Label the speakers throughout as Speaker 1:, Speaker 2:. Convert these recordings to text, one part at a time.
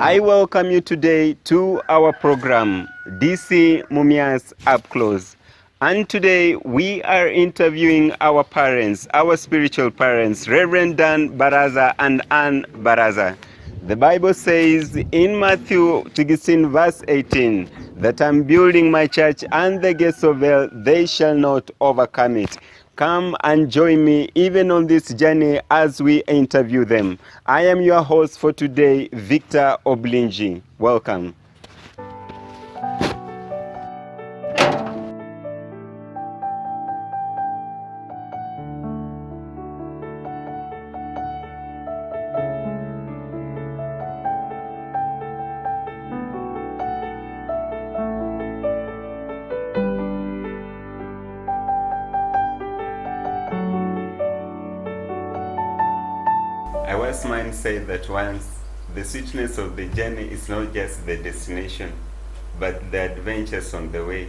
Speaker 1: I welcome you today to our program, DC Mumias Up Close. And today we are interviewing our parents, our spiritual parents, Reverend Dan Barasa and Ann Barasa. The Bible says in Matthew 16 verse 18 that I'm building my church and the gates of hell, they shall not overcome it. Come and join me even on this journey as we interview them. I am your host for today, Victor Oblinji. Welcome. I was mine said that once, the sweetness of the journey is not just the destination, but the adventures on the way.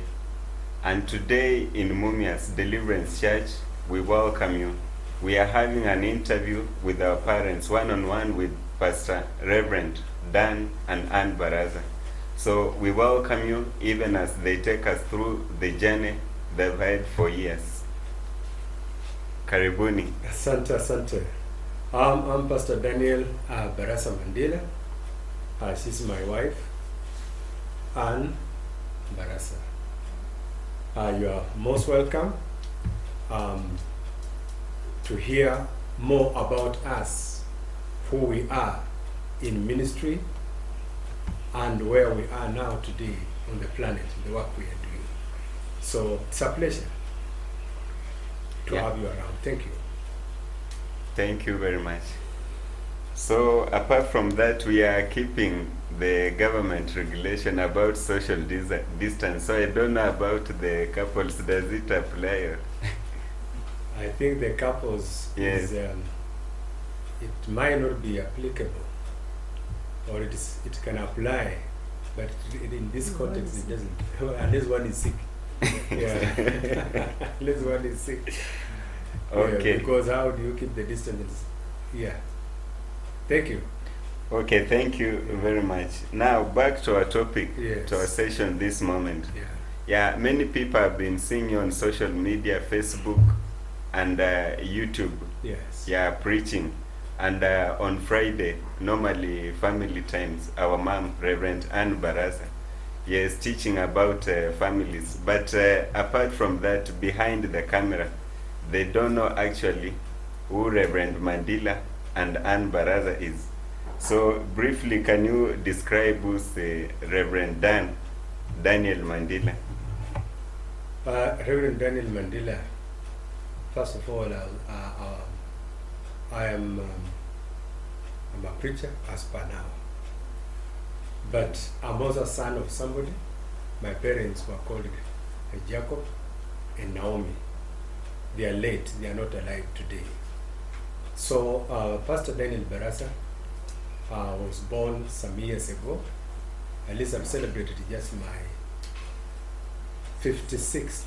Speaker 1: And today in Mumias Deliverance Church, we welcome you. We are having an interview with our parents, one-on-one with Pastor Reverend Dan and Ann Barasa. So we welcome you even as they take us through the journey they've had for years. Karibuni.
Speaker 2: Asante, asante. I'm Pastor Daniel Barasa Mandela. She's my wife, Ann Barasa. You are most welcome to hear more about us, who we are in ministry, and where we are now today on the planet, the work we are doing. So it's a pleasure to have you around. Thank you.
Speaker 1: Thank you very much. So apart from that, we are keeping the government regulation about social distance. So I don't know about the couples. Does it apply?
Speaker 2: I think the couples
Speaker 1: Yes.
Speaker 2: it might not be applicable, or it can apply, but in this context it doesn't. Unless one is sick. Yeah. Unless one is sick.
Speaker 1: Okay.
Speaker 2: Yeah, because how do you keep the distance? Yeah. Thank you.
Speaker 1: Okay, thank you very much. Now back to our topic,
Speaker 2: Yes.
Speaker 1: to our session this moment.
Speaker 2: Yeah.
Speaker 1: Yeah, many people have been seeing you on social media, Facebook and YouTube.
Speaker 2: Yes.
Speaker 1: Yeah, preaching. And on Friday, normally family times, our mom, Reverend Ann Barasa, is teaching about families. But apart from that, behind the camera, they don't know actually who Reverend Mandela and Ann Barasa is. So briefly, can you describe who's Reverend Daniel Mandela?
Speaker 2: Reverend Daniel Mandela, first of all, I'm a preacher as per now. But I'm also a son of somebody. My parents were called Jacob and Naomi. They are late, they are not alive today. So Pastor Daniel Barasa was born some years ago. At least I've celebrated just my 56th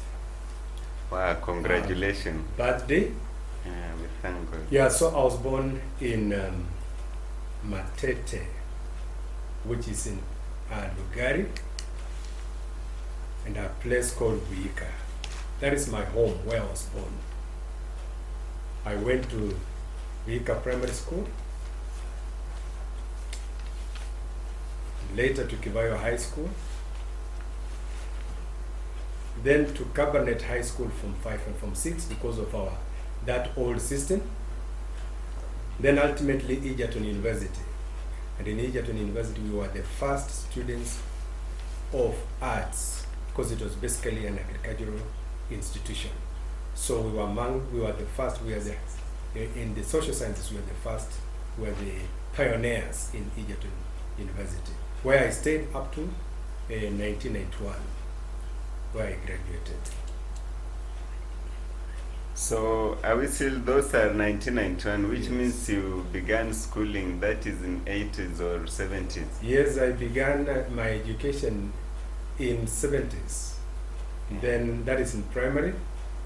Speaker 1: Wow, congratulations.
Speaker 2: birthday.
Speaker 1: Yeah, we thank God.
Speaker 2: Yeah, so I was born in Matete, which is in Lugari, and a place called Buika. That is my home, where I was born. I went to Buika Primary School, later to Kivayo High School, then to Cabernet High School from 5 and from 6 because of that old system. Then ultimately Egerton University. And in Egerton University we were the first students of arts because it was basically an agricultural institution. So we were the first, in the social sciences we were the pioneers in Egerton University, where I stayed up to 1991, where I graduated.
Speaker 1: So I will say those are 1991, which means you began schooling, that is in 80s or 70s.
Speaker 2: Yes, I began my education in 70s. Then that is in primary,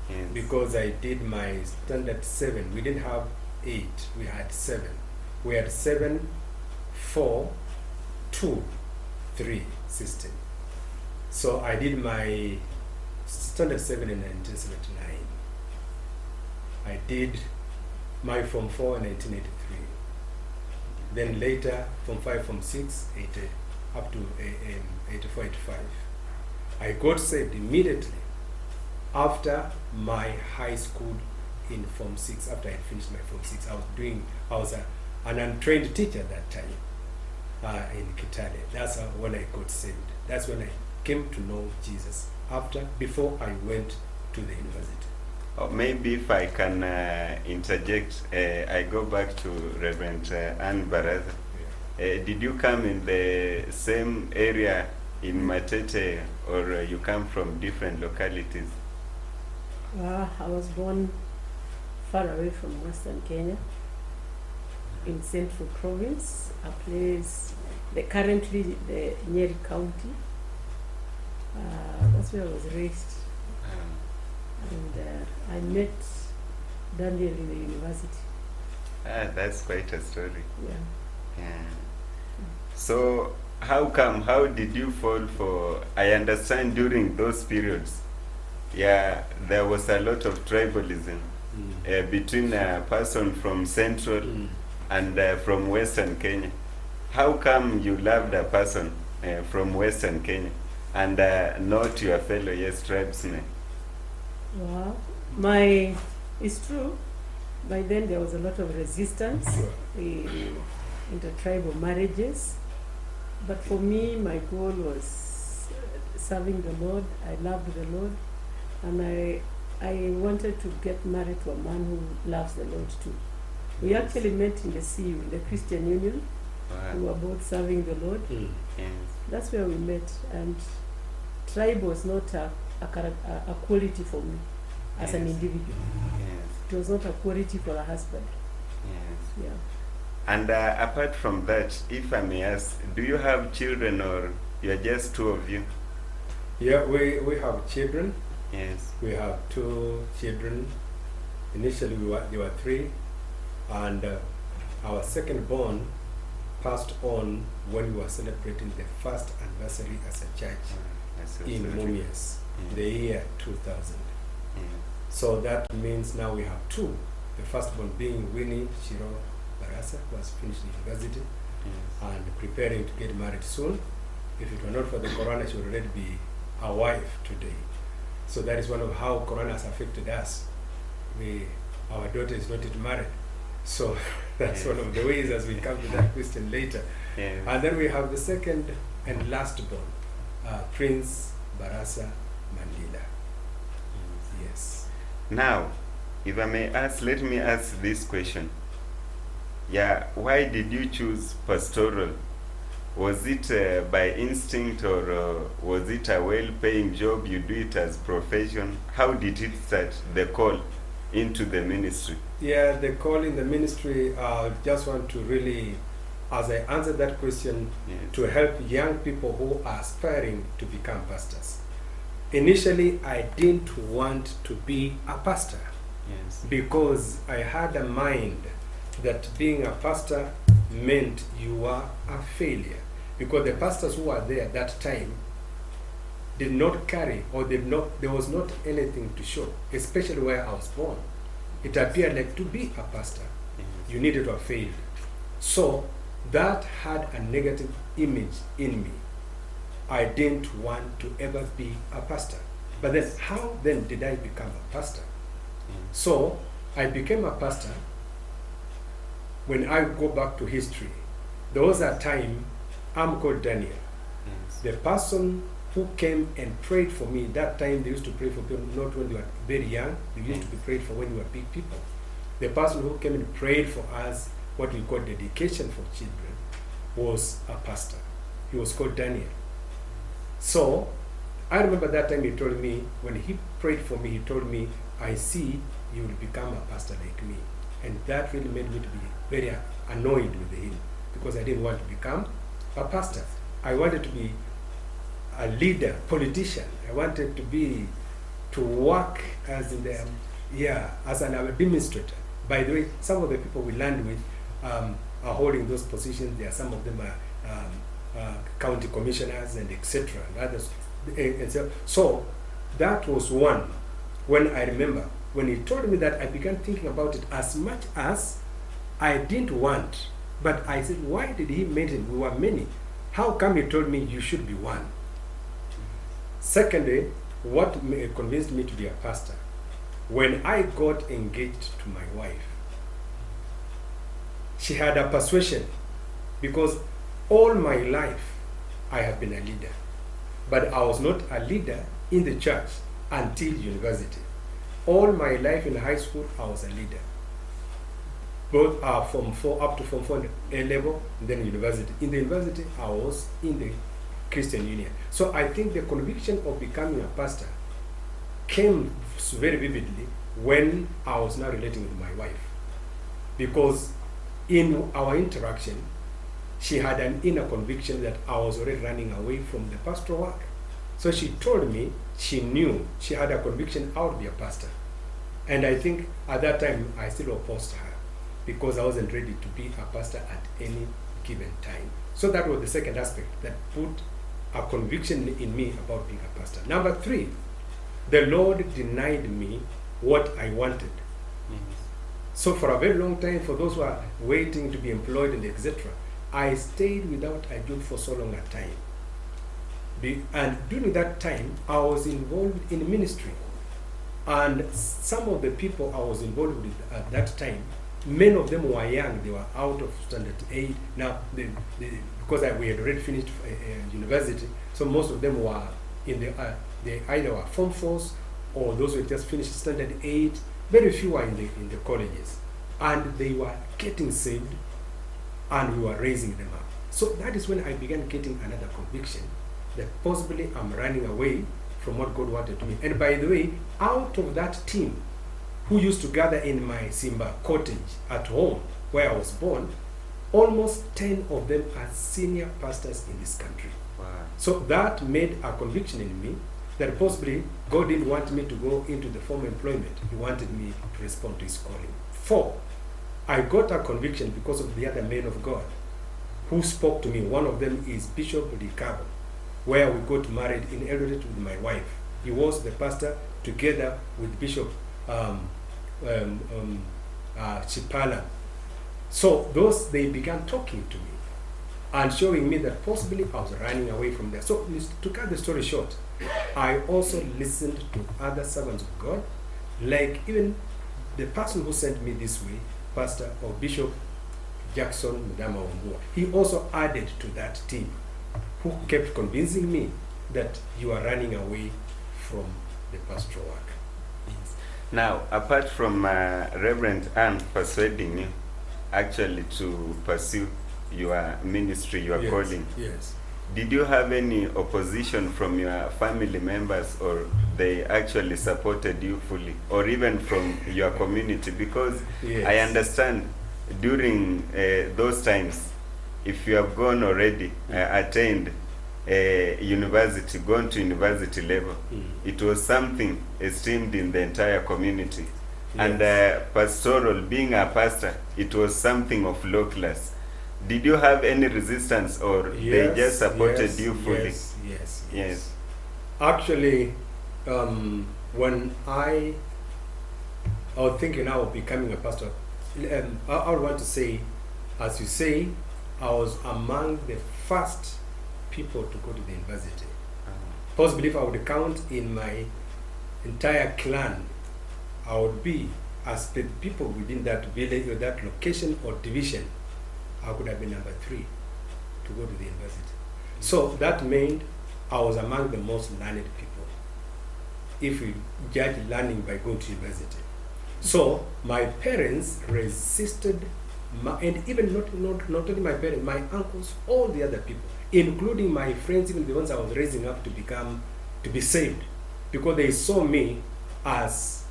Speaker 1: Yes.
Speaker 2: because I did my standard 7. We didn't have 8, we had 7. We had 7, 4, 2-3 system. So I did my standard 7 in 1979. I did my Form 4 in 1983. Then later, Form 5, Form 6, up to 84, 85. I got saved immediately after my high school in Form 6. After I finished my Form 6, I was an untrained teacher at that time in Kitale. That's when I got saved. That's when I came to know Jesus. Before I went to the university.
Speaker 1: Oh, maybe if I can interject, I go back to Reverend Ann Barasa.
Speaker 2: Yeah.
Speaker 1: Did you come in the same area in Matete, or you come from different localities?
Speaker 3: I was born far away from Western Kenya, in Central Province, a place, currently the Nyeri County. That's where I was raised. And I met Daniel in the university.
Speaker 1: That's quite a story.
Speaker 3: Yeah.
Speaker 1: So how did you fall for, I understand during those periods, there was a lot of tribalism between a person from Central and from Western Kenya. How come you loved a person from Western Kenya and not your fellow tribesmen?
Speaker 3: Well, it's true. By then there was a lot of resistance in intertribal marriages. But for me, my goal was serving the Lord. I loved the Lord. And I wanted to get married to a man who loves the Lord too. We actually met in the CU, the Christian Union.
Speaker 1: Wow.
Speaker 3: We were both serving the Lord.
Speaker 1: Yes.
Speaker 3: That's where we met. And tribe was not a quality for me as an individual.
Speaker 1: Yes.
Speaker 3: It was not a quality for a husband.
Speaker 1: Yes.
Speaker 3: Yeah.
Speaker 1: And apart from that, if I may ask, do you have children or you're just two of you?
Speaker 2: Yeah, we have children.
Speaker 1: Yes.
Speaker 2: We have 2 children. Initially there were 3, and our second born passed on when we were celebrating the first anniversary as a church in Mumias, the year 2000. So that means now we have 2. The firstborn being Winnie Shiro Barasa, who has finished university and preparing to get married soon. If it were not for the corona, she would already be a wife today. So that is one of how corona has affected us. Our daughter is not yet married. So that's one of the ways, as we come to that question later.
Speaker 1: Yes.
Speaker 2: And then we have the second and last born, Prince Barasa Mandela. Yes.
Speaker 1: Now, if I may ask, let me ask this question. Why did you choose pastoral? Was it by instinct, or was it a well-paying job? You do it as profession? How did it start, the call into the ministry?
Speaker 2: Yeah, the call in the ministry, just want to really, as I answer that question, to help young people who are aspiring to become pastors. Initially, I didn't want to be a pastor because I had a mind that being a pastor meant you were a failure, because the pastors who were there at that time did not carry, or there was not anything to show, especially where I was born. It appeared like to be a pastor, you needed to have failed. So that had a negative image in me. I didn't want to ever be a pastor. But then, how then did I become a pastor? So I became a pastor. When I go back to history, there was a time, I'm called Daniel. The person who came and prayed for me, that time they used to pray for people not when they were very young, they used to be prayed for when we were big people. The person who came and prayed for us, what we call dedication for children, was a pastor. He was called Daniel. So I remember that time he told me, when he prayed for me, he told me, I see you will become a pastor like me. And that really made me to be very annoyed with him, because I didn't want to become a pastor. I wanted to be a leader, politician. I wanted to work as in the, as an administrator. By the way, some of the people we land with are holding those positions. There are some of them are county commissioners and etc. and others. And so that was one. When I remember, when he told me that, I began thinking about it as much as I didn't want. But I said, why did he mention we were many? How come he told me you should be one? Secondly, what convinced me to be a pastor, when I got engaged to my wife, she had a persuasion, because all my life I have been a leader, but I was not a leader in the church until university. All my life in high school I was a leader, both from 4 up to Form 4 A level, and then university. In the university I was in the Christian Union. So I think the conviction of becoming a pastor came very vividly when I was now relating with my wife, because in our interaction she had an inner conviction that I was already running away from the pastoral work. So she told me she knew, she had a conviction I would be a pastor. And I think at that time I still opposed her, because I wasn't ready to be a pastor at any given time. So that was the second aspect that put a conviction in me about being a pastor. Number 3, the Lord denied me what I wanted. So for a very long time, for those who are waiting to be employed and etc., I stayed without a job for so long a time. And during that time, I was involved in ministry. And some of the people I was involved with at that time, many of them were young. They were out of standard 8. Now, because we had already finished university, so most of them were in they either were Form 4s or those who had just finished standard 8. Very few were in the colleges. And they were getting saved, and we were raising them up. So that is when I began getting another conviction that possibly I'm running away from what God wanted to me. And by the way, out of that team who used to gather in my Simba cottage at home where I was born, almost 10 of them are senior pastors in this country.
Speaker 1: Wow.
Speaker 2: So that made a conviction in me that possibly God didn't want me to go into the formal employment. He wanted me to respond to his calling. 4, I got a conviction because of the other men of God who spoke to me. One of them is Bishop Ricabo, where we got married in Eldoret with my wife. He was the pastor together with Bishop Chipala. So they began talking to me and showing me that possibly I was running away from there. So to cut the story short, I also listened to other servants of God, like even the person who sent me this way, Pastor or Bishop Jackson Mudama Wambua. He also added to that team who kept convincing me that you are running away from the pastoral work.
Speaker 1: Yes. Now, apart from Reverend Anne persuading you actually to pursue your ministry, your
Speaker 2: Yes,
Speaker 1: calling,
Speaker 2: yes.
Speaker 1: did you have any opposition from your family members, or they actually supported you fully, or even from your community? Because
Speaker 2: Yes.
Speaker 1: I understand during those times, if you have gone already, attained university, gone to university level, it was something esteemed in the entire community. And pastoral, being a pastor, it was something of low class. Did you have any resistance, or they just supported you fully?
Speaker 2: Yes. Actually, when I was thinking now of becoming a pastor, I would want to say, as you say, I was among the first people to go to the university. Possibly if I would count in my entire clan, I would be, as the people within that village or that location or division, I could have been number 3 to go to the university. So that meant I was among the most learned people, if we judge learning by going to university. So my parents resisted, and even not only my parents, my uncles, all the other people, including my friends, even the ones I was raising up to be saved, because they saw me as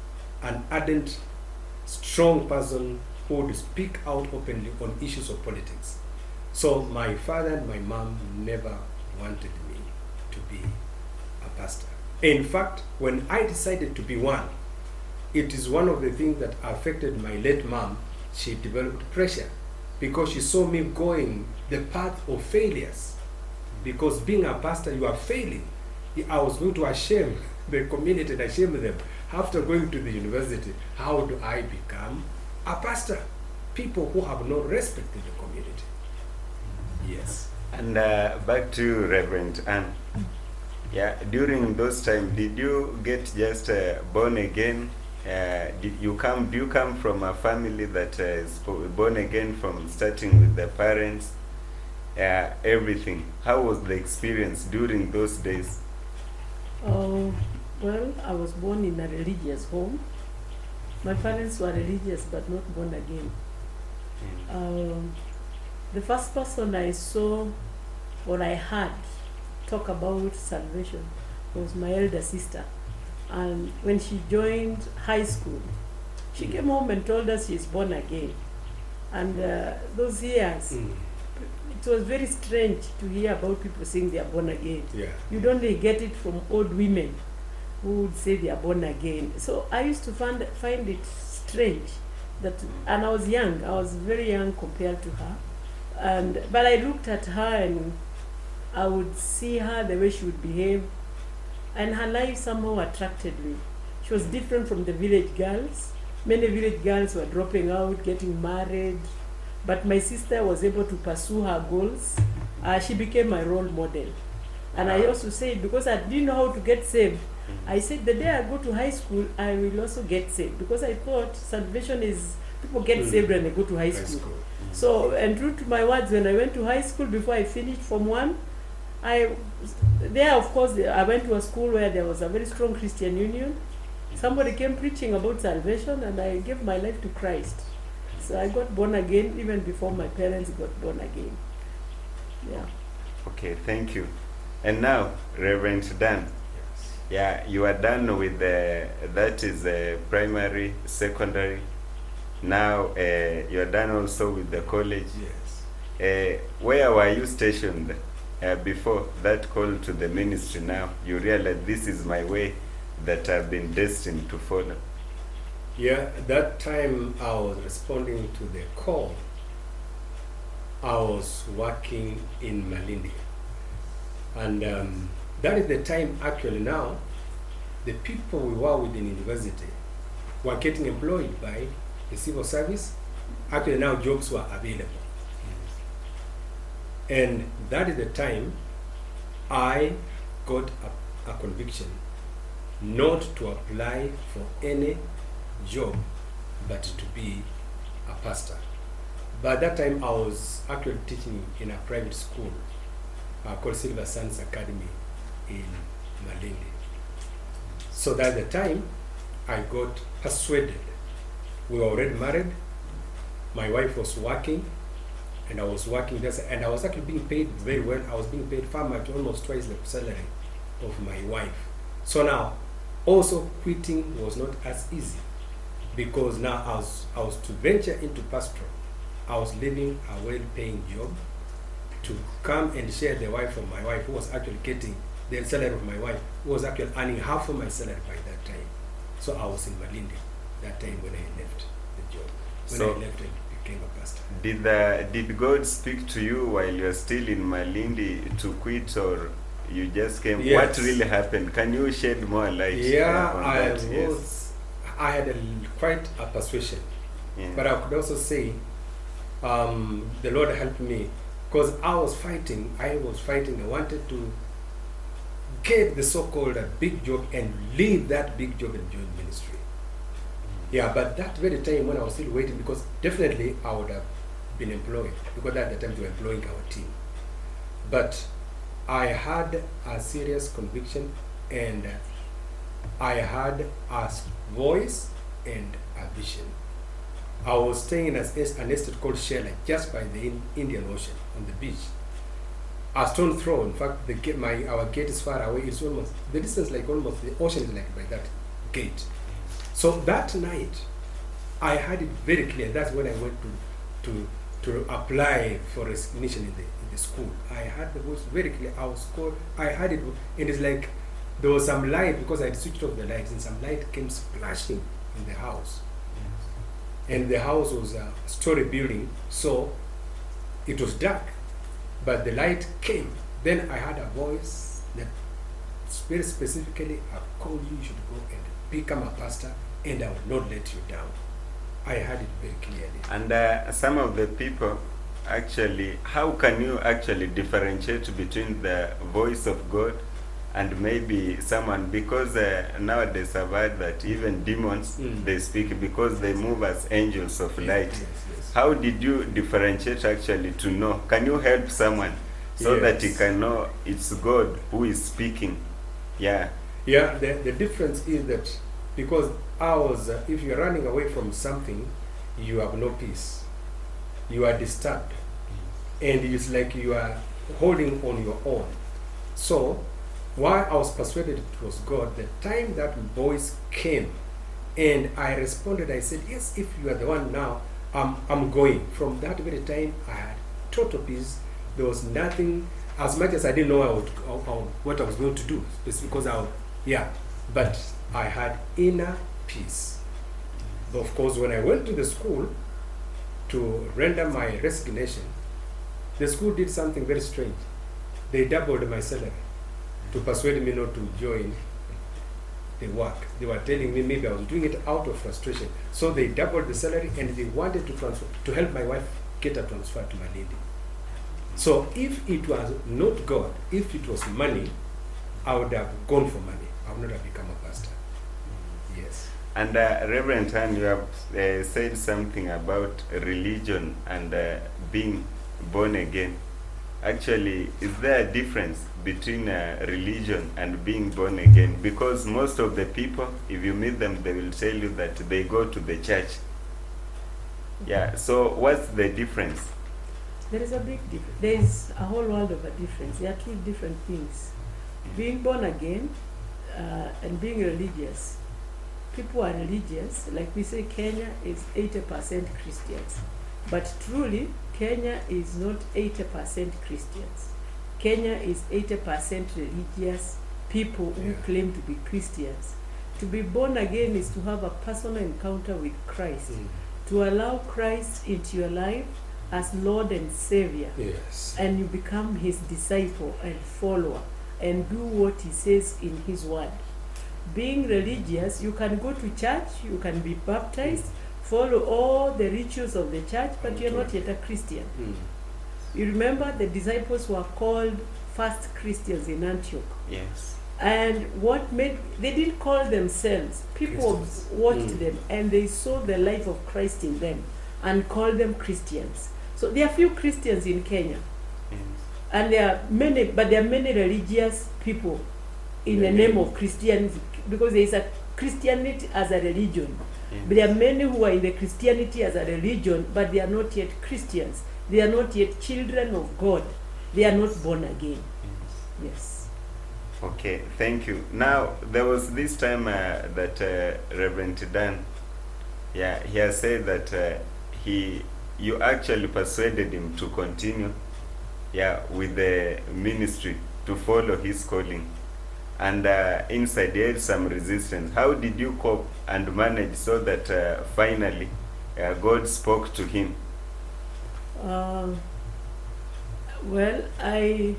Speaker 2: an ardent, strong person who would speak out openly on issues of politics. So my father and my mom never wanted me to be a pastor. In fact, when I decided to be one, it is one of the things that affected my late mom. She developed pressure because she saw me going the path of failures. because being a pastor, you are failing. I was going to shame the community and shame them. After going to the university, how do I become a pastor? People who have no respect in the community. Yes.
Speaker 1: And back to you, Reverend Anne. Yeah, during those times, did you get just born again? Do you come from a family that is born again from starting with the parents? Everything. How was the experience during those days?
Speaker 3: Well, I was born in a religious home. My parents were religious but not born again. The first person I saw or I heard talk about salvation was my elder sister. And when she joined high school, she came home and told us she's born again. And those years, it was very strange to hear about people saying they are born again.
Speaker 2: Yeah.
Speaker 3: You'd only get it from old women who would say they are born again. So I used to find it strange that, and I was young. I was very young compared to her. But I looked at her and I would see her, the way she would behave, and her life somehow attracted me. She was different from the village girls. Many village girls were dropping out, getting married, but my sister was able to pursue her goals. She became my role model. And I also said, because I didn't know how to get saved, I said the day I go to high school, I will also get saved, because I thought salvation is people get saved when they go to high school. So, and true to my words, when I went to high school, before I finished Form 1, of course, I went to a school where there was a very strong Christian union. Somebody came preaching about salvation, and I gave my life to Christ. So I got born again even before my parents got born again. Yeah.
Speaker 1: Okay, thank you. And now, Reverend Dan. Yeah, you are done with that is primary, secondary. Now you are done also with the college.
Speaker 2: Yes.
Speaker 1: Where were you stationed before that call to the ministry? Now you realize this is my way that I've been destined to follow.
Speaker 2: Yeah, at that time I was responding to the call. I was working in Malindi. And that is the time actually now the people we were with in university were getting employed by the civil service. Actually now jobs were available. And that is the time I got a conviction not to apply for any job but to be a pastor. By that time I was actually teaching in a private school called Silver Sands Academy in Malindi. So that's the time I got persuaded. We were already married. My wife was working, and I was working there, and I was actually being paid very well. I was being paid far much, almost twice the salary of my wife. So now, also quitting was not as easy, because now I was to venture into pastoral. I was leaving a well-paying job to come and share the wife of my wife, who was actually getting the salary of my wife, who was actually earning half of my salary by that time. So I was in Malindi that time when I left the job. When I left and became a pastor.
Speaker 1: Did God speak to you while you were still in Malindi to quit, or you just came?
Speaker 2: Yes.
Speaker 1: What really happened? Can you shed more light on that?
Speaker 2: I had quite a persuasion.
Speaker 1: Yeah.
Speaker 2: But I could also say the Lord helped me, because I was fighting. I wanted to get the so-called big job and leave that big job and join ministry. Yeah, but that very time when I was still waiting, because definitely I would have been employed, because at the time we were employing our team. But I had a serious conviction, and I had a voice and a vision. I was staying in an estate called Shela, just by the Indian Ocean on the beach. A stone throw. In fact, our gate is far away. It's almost the distance, like almost the ocean is like by that gate. So that night, I had it very clear. That's when I went to apply for recognition in the school. I had the voice very clear. I was called. I had it. It is like there was some light, because I had switched off the lights, and some light came splashing in the house. And the house was a story building, so it was dark, but the light came Then I had a voice that very specifically, I called you, you should go and become a pastor, and I will not let you down. I heard it very clearly.
Speaker 1: And some of the people, actually, how can you actually differentiate between the voice of God and maybe someone, because nowadays I've heard that even demons, they speak because they move as angels of light.
Speaker 2: Yes.
Speaker 1: How did you differentiate actually to know? Can you help someone so that he
Speaker 2: Yes.
Speaker 1: can know it's God who is speaking? Yeah.
Speaker 2: Yeah, the difference is that because ours, if you're running away from something, you have no peace. You are disturbed. And it's like you are holding on your own. So, why I was persuaded it was God, the time that voice came and I responded, I said, yes, if you are the one now, I'm going. From that very time, I had total peace. There was nothing, as much as I didn't know what I was going to do. It's because but I had inner peace. Of course, when I went to the school to render my resignation, the school did something very strange. They doubled my salary to persuade me not to join the work. They were telling me maybe I was doing it out of frustration. So they doubled the salary and they wanted to help my wife get a transfer to my lady. So if it was not God, if it was money, I would have gone for money. I would not have become a pastor. Yes.
Speaker 1: And Reverend Han, you have said something about religion and being born again. Actually, is there a difference between religion and being born again? Because most of the people, if you meet them, they will tell you that they go to the church. Yeah, so what's the difference?
Speaker 3: There is a big difference. There is a whole world of a difference. There are two different things. Being born again and being religious. People are religious. Like we say, Kenya is 80% Christians. But truly, Kenya is not 80% Christians. Kenya is 80% religious people who claim to be Christians. To be born again is to have a personal encounter with Christ. To allow Christ into your life as Lord and Savior.
Speaker 2: Yes.
Speaker 3: And you become his disciple and follower and do what he says in his word. Being religious, you can go to church, you can be baptized, follow all the rituals of the church, but you're not yet a Christian. You remember the disciples were called first Christians in Antioch.
Speaker 1: Yes.
Speaker 3: And they didn't call themselves. People
Speaker 2: Christians.
Speaker 3: watched them and they saw the life of Christ in them and called them Christians. So there are few Christians in Kenya.
Speaker 1: Yes.
Speaker 3: And there are many religious people in the name of Christianity, because there is a Christianity as a religion.
Speaker 1: Yes.
Speaker 3: But there are many who are in the Christianity as a religion, but they are not yet Christians. They are not yet children of God. They are not born again. Yes.
Speaker 1: Okay, thank you. Now, there was this time that Reverend Dan, he has said that you actually persuaded him to continue, with the ministry, to follow his calling. And inside he had some resistance. How did you cope and manage so that finally God spoke to him?
Speaker 3: Well, I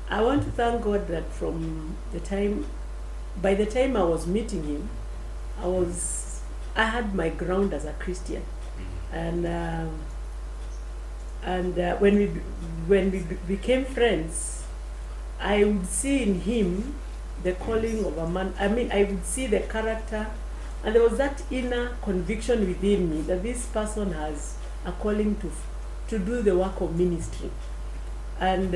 Speaker 3: want to thank God that by the time I was meeting him, I had my ground as a Christian, and when we became friends, I would see in him the calling of a man. I mean, I would see the character, and there was that inner conviction within me that this person has a calling to do the work of ministry. And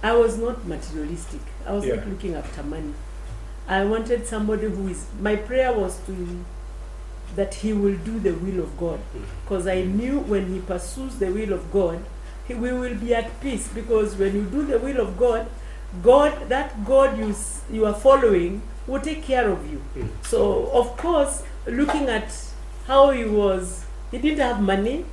Speaker 3: I was not materialistic. I was not looking after money. I wanted somebody my prayer was that he will do the will of God. Because I knew when he pursues the will of God, we will be at peace. Because when you do the will of God, that God you are following will take care of you. So, of course, looking at how he didn't have money.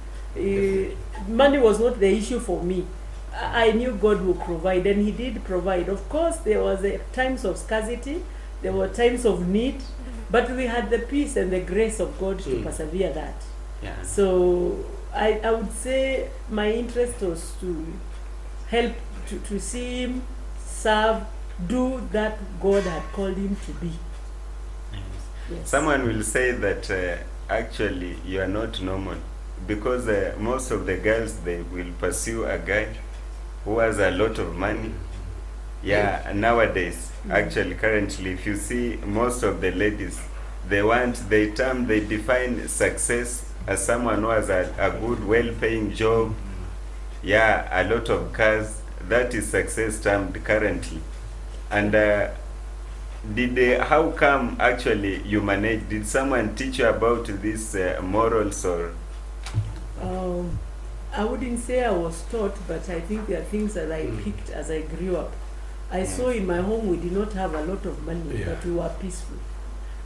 Speaker 3: Money was not the issue for me. I knew God would provide, and he did provide. Of course, there was times of scarcity, there were times of need, but we had the peace and the grace of God to persevere that.
Speaker 1: Yeah.
Speaker 3: So I would say my interest was to help to see him serve, do that God had called him to be. Yes.
Speaker 1: Someone will say that actually you are not normal, because most of the girls, they will pursue a guy who has a lot of money. Yeah, nowadays, actually, currently, if you see most of the ladies, they define success as someone who has a good, well-paying job. Yeah, a lot of cars. That is success termed currently. And how come actually you managed? Did someone teach you about these morals or?
Speaker 3: I wouldn't say I was taught, but I think there are things that I picked as I grew up. I saw in my home we did not have a lot of money, but we were peaceful.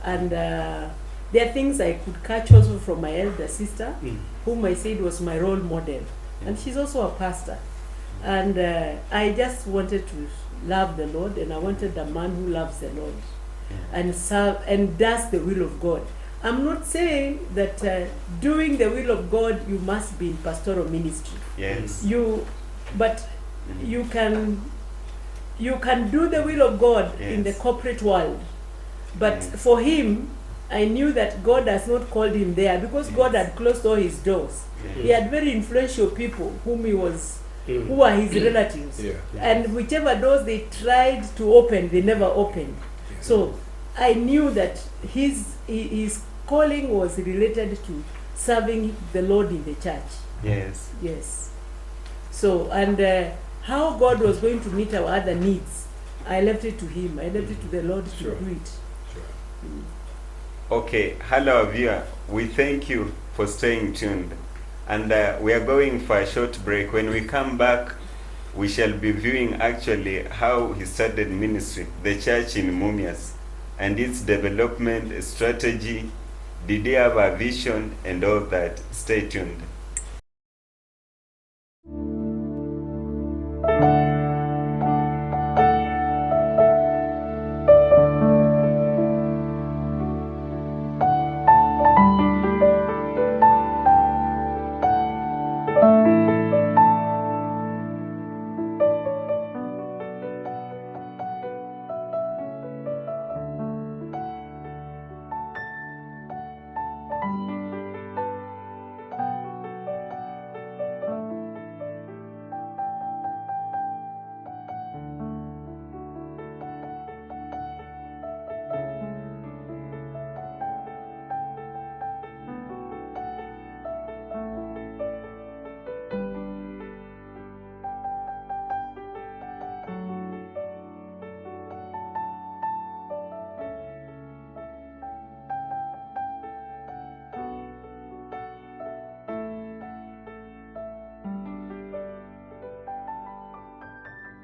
Speaker 3: And there are things I could catch also from my elder sister, whom I said was my role model. And she's also a pastor. And I just wanted to love the Lord, and I wanted a man who loves the Lord and serve and does the will of God. I'm not saying that doing the will of God you must be in pastoral ministry.
Speaker 1: Yes.
Speaker 3: But you can do the will of God in the corporate world. But for him, I knew that God has not called him there, because God had closed all his doors. He had very influential people who are his relatives. And whichever doors they tried to open, they never opened. So I knew that his calling was related to serving the Lord in the church.
Speaker 1: Yes.
Speaker 3: Yes. So, and how God was going to meet our other needs, I left it to him. I left it to the Lord to do it.
Speaker 1: Okay, hello viewer. We thank you for staying tuned. And we are going for a short break. When we come back, we shall be viewing actually how he started ministry, the church in Mumias, and its development strategy. Did he have a vision and all that? Stay tuned.